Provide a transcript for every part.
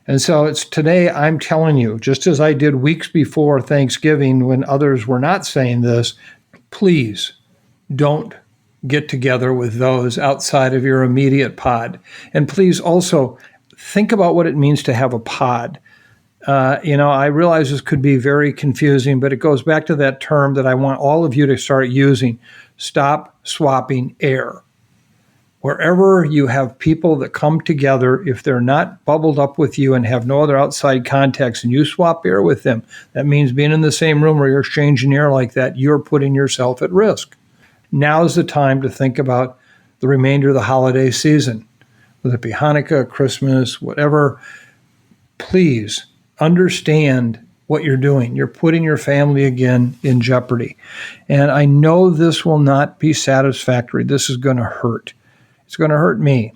And so it's today I'm telling you, just as I did weeks before Thanksgiving when others were not saying this, please don't get together with those outside of your immediate pod. And please also think about what it means to have a pod. I realize this could be very confusing, but it goes back to that term that I want all of you to start using. Stop swapping air. Wherever you have people that come together, if they're not bubbled up with you and have no other outside contacts, and you swap air with them, that means being in the same room where you're exchanging air like that, you're putting yourself at risk. Now's the time to think about the remainder of the holiday season, whether it be Hanukkah, Christmas, whatever. Please understand what you're doing. You're putting your family again in jeopardy. And I know this will not be satisfactory. This is going to hurt. It's going to hurt me.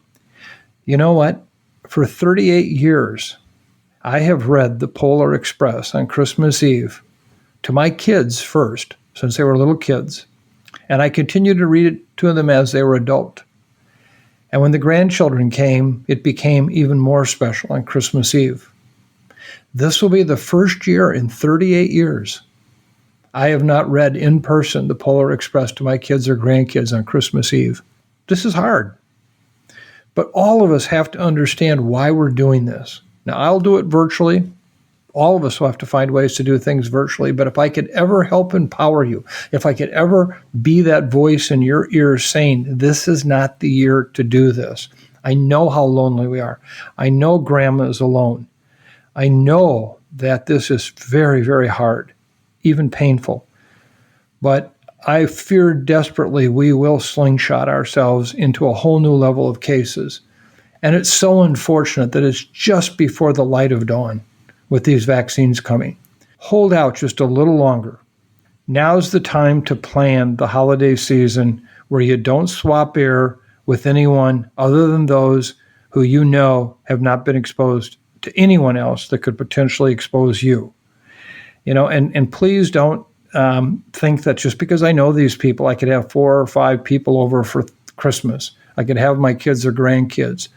You know what? For 38 years, I have read the Polar Express on Christmas Eve to my kids first, since they were little kids. And I continued to read it to them as they were adult. And when the grandchildren came, it became even more special on Christmas Eve. This will be the first year in 38 years I have not read in person the Polar Express to my kids or grandkids on Christmas Eve. This is hard. But all of us have to understand why we're doing this. Now, I'll do it virtually. All of us will have to find ways to do things virtually. But if I could ever help empower you, if I could ever be that voice in your ears saying, this is not the year to do this. I know how lonely we are. I know grandma is alone. I know that this is very, very hard, even painful. But I fear desperately we will slingshot ourselves into a whole new level of cases. And it's so unfortunate that it's just before the light of dawn with these vaccines coming. Hold out just a little longer. Now's the time to plan the holiday season where you don't swap air with anyone other than those who you know have not been exposed to anyone else that could potentially expose you. And please don't think that just because I know these people, I could have 4 or 5 people over for Christmas. I could have my kids or grandkids.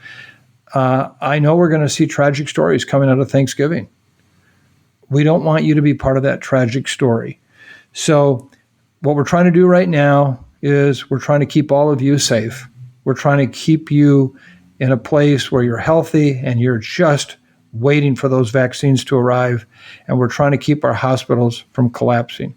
I know we're going to see tragic stories coming out of Thanksgiving. We don't want you to be part of that tragic story. So what we're trying to do right now is we're trying to keep all of you safe. We're trying to keep you in a place where you're healthy and you're just waiting for those vaccines to arrive. And we're trying to keep our hospitals from collapsing.